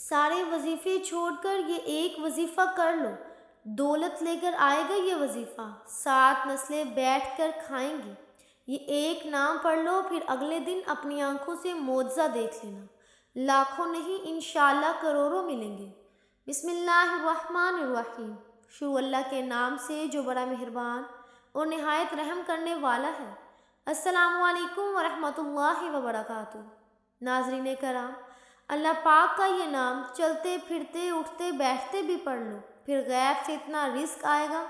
سارے وظیفے چھوڑ کر یہ ایک وظیفہ کر لو، دولت لے کر آئے گا یہ وظیفہ، 7 نسلیں بیٹھ کر کھائیں گی۔ یہ ایک نام پڑھ لو، پھر اگلے دن اپنی آنکھوں سے معجزہ دیکھ لینا، لاکھوں نہیں انشاءاللہ کروڑوں ملیں گے۔ بسم اللہ الرحمن الرحیم، شروع اللہ کے نام سے جو بڑا مہربان اور نہایت رحم کرنے والا ہے۔ السلام علیکم ورحمۃ اللہ وبرکاتہ۔ ناظرین کرام، اللہ پاک کا یہ نام چلتے پھرتے اٹھتے بیٹھتے بھی پڑھ لو، پھر غیب سے اتنا رزق آئے گا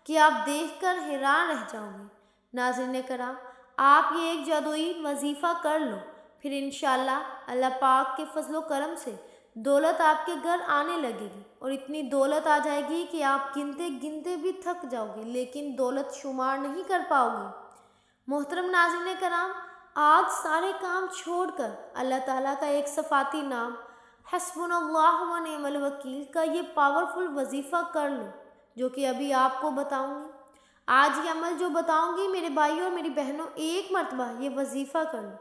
کہ آپ دیکھ کر حیران رہ جاؤ گے۔ ناظرین کرام، آپ یہ ایک جادوئی وظیفہ کر لو، پھر انشاءاللہ اللہ پاک کے فضل و کرم سے دولت آپ کے گھر آنے لگے گی، اور اتنی دولت آ جائے گی کہ آپ گنتے گنتے بھی تھک جاؤ گے لیکن دولت شمار نہیں کر پاؤ گے۔ محترم ناظرین کرام، آج سارے کام چھوڑ کر اللہ تعالیٰ کا ایک صفاتی نام حسبنا اللہ و نعم الوکیل کا یہ پاورفل وظیفہ کر لو، جو کہ ابھی آپ کو بتاؤں گی۔ آج یہ عمل جو بتاؤں گی میرے بھائیوں اور میری بہنوں، ایک مرتبہ یہ وظیفہ کر لو۔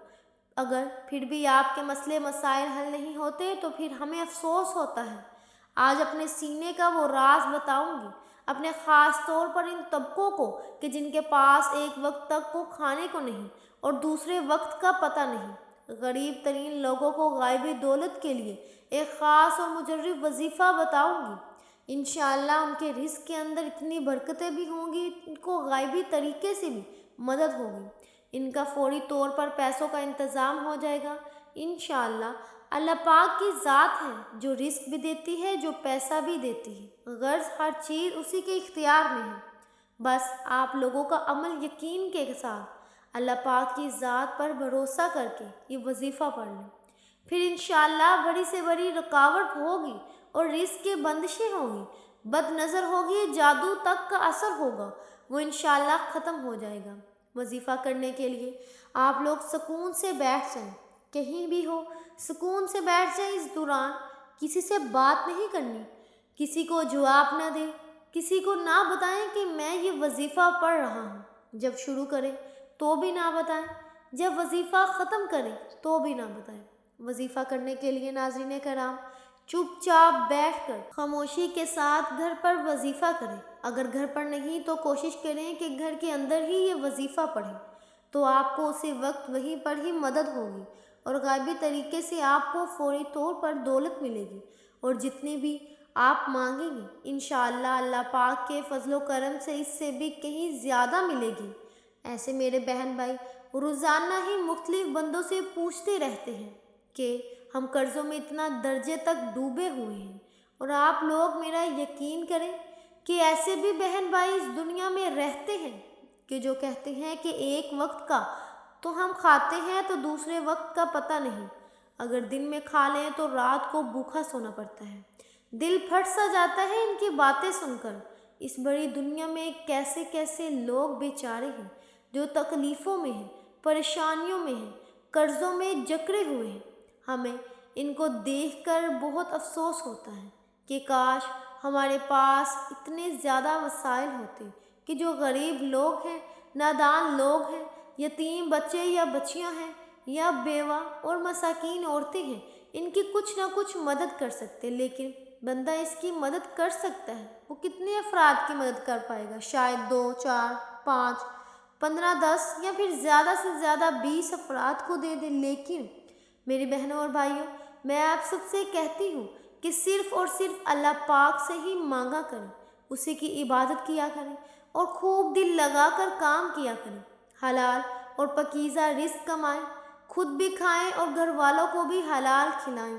اگر پھر بھی آپ کے مسئلے مسائل حل نہیں ہوتے تو پھر ہمیں افسوس ہوتا ہے۔ آج اپنے سینے کا وہ راز بتاؤں گی، اپنے خاص طور پر ان طبقوں کو کہ جن کے پاس ایک وقت تک کو کھانے کو نہیں اور دوسرے وقت کا پتہ نہیں۔ غریب ترین لوگوں کو غائبی دولت کے لیے ایک خاص اور مجرب وظیفہ بتاؤں گی۔ انشاءاللہ ان کے رزق کے اندر اتنی برکتیں بھی ہوں گی، ان کو غائبی طریقے سے بھی مدد ہوگی، ان کا فوری طور پر پیسوں کا انتظام ہو جائے گا۔ انشاءاللہ اللہ پاک کی ذات ہے جو رزق بھی دیتی ہے، جو پیسہ بھی دیتی ہے، غرض ہر چیز اسی کے اختیار میں ہے۔ بس آپ لوگوں کا عمل یقین کے ساتھ اللہ پاک کی ذات پر بھروسہ کر کے یہ وظیفہ پڑھ لیں، پھر انشاءاللہ بڑی سے بڑی رکاوٹ ہوگی اور رزق کے بندشیں ہوں گی، بد نظر ہوگی، جادو تک کا اثر ہوگا، وہ انشاءاللہ ختم ہو جائے گا۔ وظیفہ کرنے کے لیے آپ لوگ سکون سے بیٹھ جائیں، کہیں بھی ہو سکون سے بیٹھ جائیں۔ اس دوران کسی سے بات نہیں کرنی، کسی کو جواب نہ دیں، کسی کو نہ بتائیں کہ میں یہ وظیفہ پڑھ رہا ہوں۔ جب شروع کریں تو بھی نہ بتائیں، جب وظیفہ ختم کریں تو بھی نہ بتائیں۔ وظیفہ کرنے کے لیے ناظرین کرام چپ چاپ بیٹھ کر خاموشی کے ساتھ گھر پر وظیفہ کریں۔ اگر گھر پر نہیں تو کوشش کریں کہ گھر کے اندر ہی یہ وظیفہ پڑھیں، تو آپ کو اسی وقت وہیں پر ہی مدد ہوگی اور غائبی طریقے سے آپ کو فوری طور پر دولت ملے گی، اور جتنی بھی آپ مانگیں گے انشاءاللہ اللہ پاک کے فضل و کرم سے اس سے بھی کہیں زیادہ ملے گی۔ ایسے میرے بہن بھائی روزانہ ہی مختلف بندوں سے پوچھتے رہتے ہیں کہ ہم قرضوں میں اتنا درجے تک ڈوبے ہوئے ہیں، اور آپ لوگ میرا یقین کریں کہ ایسے بھی بہن بھائی اس دنیا میں رہتے ہیں کہ جو کہتے ہیں کہ ایک وقت کا تو ہم کھاتے ہیں تو دوسرے وقت کا پتہ نہیں، اگر دن میں کھا لیں تو رات کو بھوکا سونا پڑتا ہے۔ دل پھٹ سا جاتا ہے ان کی باتیں سن کر۔ اس بڑی دنیا میں کیسے کیسے لوگ بیچارے ہیں جو تکلیفوں میں ہیں، پریشانیوں میں ہیں، قرضوں میں جکڑے ہوئے ہیں۔ ہمیں ان کو دیکھ کر بہت افسوس ہوتا ہے کہ کاش ہمارے پاس اتنے زیادہ وسائل ہوتے کہ جو غریب لوگ ہیں، نادان لوگ ہیں، یتیم بچے یا بچیاں ہیں، یا بیوہ اور مساکین عورتیں ہیں، ان کی کچھ نہ کچھ مدد کر سکتے۔ لیکن بندہ اس کی مدد کر سکتا ہے، وہ کتنے افراد کی مدد کر پائے گا؟ شاید 2 4 5 15 10 یا پھر زیادہ سے زیادہ 20 افراد کو دے دے۔ لیکن میری بہنوں اور بھائیوں، میں آپ سب سے کہتی ہوں کہ صرف اور صرف اللہ پاک سے ہی مانگا کریں، اسی کی عبادت کیا کریں اور خوب دل لگا کر کام کیا کریں، حلال اور پاکیزہ رزق کمائیں، خود بھی کھائیں اور گھر والوں کو بھی حلال کھلائیں،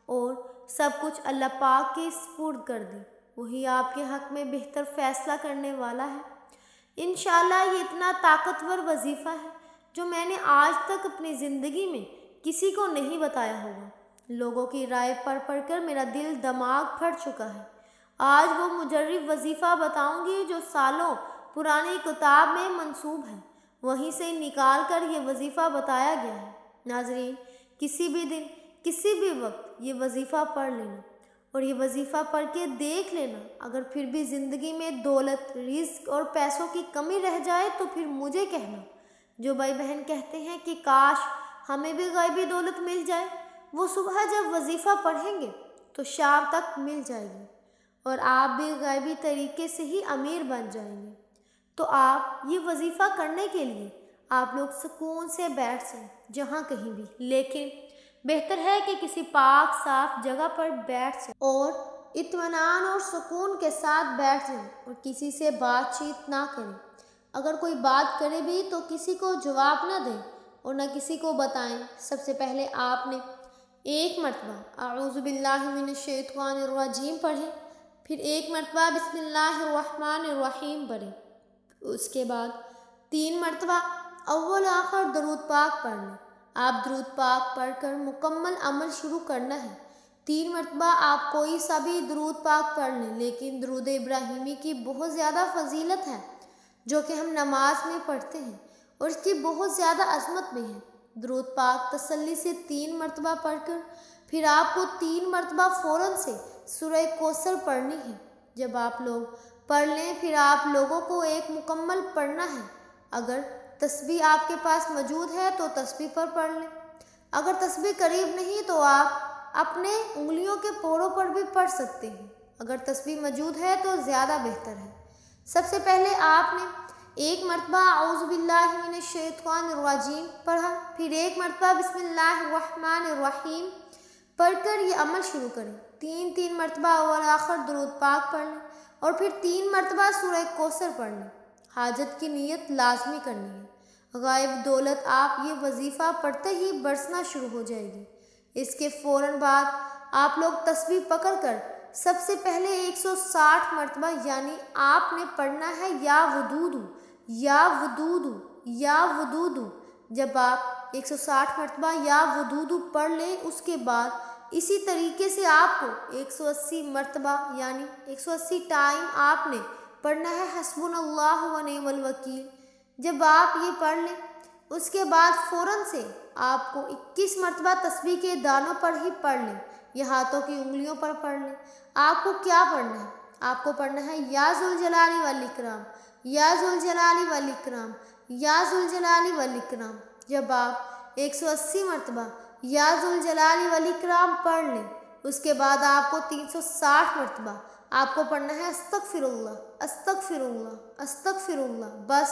اور سب کچھ اللہ پاک کے سپرد کر دیں، وہی آپ کے حق میں بہتر فیصلہ کرنے والا ہے۔ انشاءاللہ یہ اتنا طاقتور وظیفہ ہے جو میں نے آج تک اپنی زندگی میں کسی کو نہیں بتایا ہوگا۔ لوگوں کی رائے پڑھ پڑھ کر میرا دل دماغ پھٹ چکا ہے۔ آج وہ مجرب وظیفہ بتاؤں گی جو سالوں پرانی کتاب میں منسوب ہے، وہیں سے نکال کر یہ وظیفہ بتایا گیا ہے۔ ناظرین، کسی بھی دن کسی بھی وقت یہ وظیفہ پڑھ لینا، اور یہ وظیفہ پڑھ کے دیکھ لینا، اگر پھر بھی زندگی میں دولت، رزق اور پیسوں کی کمی رہ جائے تو پھر مجھے کہنا۔ جو بھائی بہن کہتے ہیں کہ کاش ہمیں بھی غائبی دولت مل جائے، وہ صبح جب وظیفہ پڑھیں گے تو شام تک مل جائے گی اور آپ بھی غیبی طریقے سے ہی امیر بن جائیں گے۔ تو آپ یہ وظیفہ کرنے کے لیے آپ لوگ سکون سے بیٹھ جائیں، جہاں کہیں بھی، لیکن بہتر ہے کہ کسی پاک صاف جگہ پر بیٹھ جائیں اور اطمینان اور سکون کے ساتھ بیٹھ جائیں اور کسی سے بات چیت نہ کریں۔ اگر کوئی بات کرے بھی تو کسی کو جواب نہ دیں اور نہ کسی کو بتائیں۔ سب سے پہلے آپ نے ایک مرتبہ اعوذ باللہ من الشیطان الرجیم پڑھیں، پھر ایک مرتبہ بسم اللہ الرحمن الرحیم پڑھیں، اس کے بعد 3 مرتبہ اول آخر درود پاک پڑھ لیں۔ آپ درود پاک پڑھ کر مکمل عمل شروع کرنا ہے۔ 3 مرتبہ آپ کوئی سا بھی درود پاک پڑھ لیں، لیکن درود ابراہیمی کی بہت زیادہ فضیلت ہے جو کہ ہم نماز میں پڑھتے ہیں اور اس کی بہت زیادہ عظمت بھی ہے۔ درود پاک تسلی سے 3 مرتبہ پڑھ کر پھر آپ کو 3 مرتبہ فوراً سے سورہ کوثر پڑھنی ہے۔ جب آپ لوگ پڑھ لیں پھر آپ لوگوں کو ایک مکمل پڑھنا ہے۔ اگر تسبیح آپ کے پاس موجود ہے تو تسبیح پر پڑھ لیں، اگر تسبیح قریب نہیں تو آپ اپنے انگلیوں کے پوروں پر بھی پڑھ سکتے ہیں۔ اگر تسبیح موجود ہے تو زیادہ بہتر ہے۔ سب سے پہلے آپ نے ایک مرتبہ اعوذ باللہ من الشیطان الرجیم پڑھا، پھر ایک مرتبہ بسم اللہ الرحمن الرحیم پڑھ کر یہ عمل شروع کریں۔ 3 مرتبہ اول آخر درود پاک پڑھ لیں اور پھر 3 مرتبہ سورہ کوثر پڑھ لیں۔ حاجت کی نیت لازمی کرنی ہے۔ غائب دولت آپ یہ وظیفہ پڑھتے ہی برسنا شروع ہو جائے گی۔ اس کے فوراً بعد آپ لوگ تسبیح پکڑ کر سب سے پہلے 160 مرتبہ یعنی آپ نے پڑھنا ہے یا ودودو یا ودودو یا ودودو۔ جب آپ 160 مرتبہ یا ودودو پڑھ لیں اس کے بعد اسی طریقے سے آپ کو 180 مرتبہ یعنی 180 ٹائم آپ نے پڑھنا ہے حسبنا اللہ و نعم الوکیل۔ جب آپ یہ پڑھ لیں اس کے بعد فوراً سے آپ کو 21 مرتبہ تسبیح کے دانوں پر ہی پڑھ لیں، یہ ہاتھوں کی انگلیوں پر پڑھ لیں۔ آپ کو کیا پڑھنا ہے؟ آپ کو پڑھنا ہے یا ذوالجلال والاکرام یا ذوالجلال والاکرام یا ذوالجلال والاکرام۔ جب آپ 180 مرتبہ یا ذوالجلال والاکرام پڑھ لیں اس کے بعد آپ کو 360 مرتبہ آپ کو پڑھنا ہے استغفر اللہ استغفر اللہ استغفر اللہ۔ بس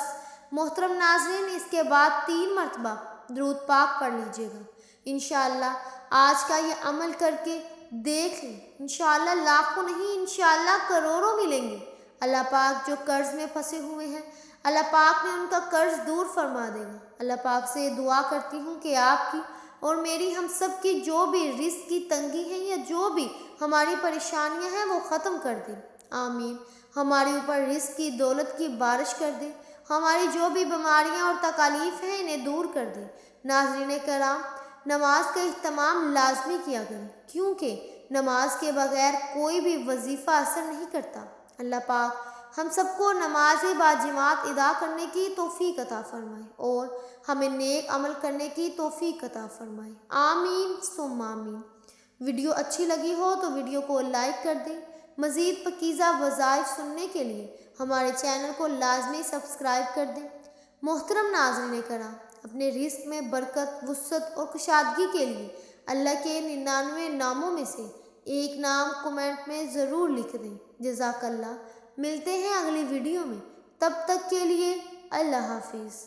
محترم ناظرین، اس کے بعد 3 مرتبہ درود پاک پڑھ لیجیے گا۔ انشاءاللہ آج کا یہ عمل کر کے دیکھ لیں، انشاءاللہ لاکھوں نہیں انشاءاللہ کروڑوں ملیں گے۔ اللہ پاک جو قرض میں پھنسے ہوئے ہیں اللہ پاک نے ان کا قرض دور فرما دے گا۔ اللہ پاک سے دعا کرتی ہوں کہ آپ کی اور میری ہم سب کی جو بھی رزق کی تنگی ہے یا جو بھی ہماری پریشانیاں ہیں وہ ختم کر دیں، آمین۔ ہمارے اوپر رزق کی دولت کی بارش کر دیں، ہماری جو بھی بیماریاں اور تکالیف ہیں انہیں دور کر دیں۔ ناظرین کرام، نماز کا اہتمام لازمی کیا کریں کیونکہ نماز کے بغیر کوئی بھی وظیفہ اثر نہیں کرتا۔ اللہ پاک ہم سب کو نماز باجماعت ادا کرنے کی توفیق عطا فرمائے اور ہمیں نیک عمل کرنے کی توفیق عطا فرمائے، آمین ثم آمین۔ ویڈیو اچھی لگی ہو تو ویڈیو کو لائک کر دیں۔ مزید پاکیزہ وظائف سننے کے لیے ہمارے چینل کو لازمی سبسکرائب کر دیں۔ محترم ناظرین کرام، اپنے رزق میں برکت، وسعت اور کشادگی کے لیے اللہ کے 99 ناموں میں سے ایک نام کمنٹ میں ضرور لکھ دیں۔ جزاک اللہ۔ ملتے ہیں اگلی ویڈیو میں، تب تک کے لیے اللہ حافظ۔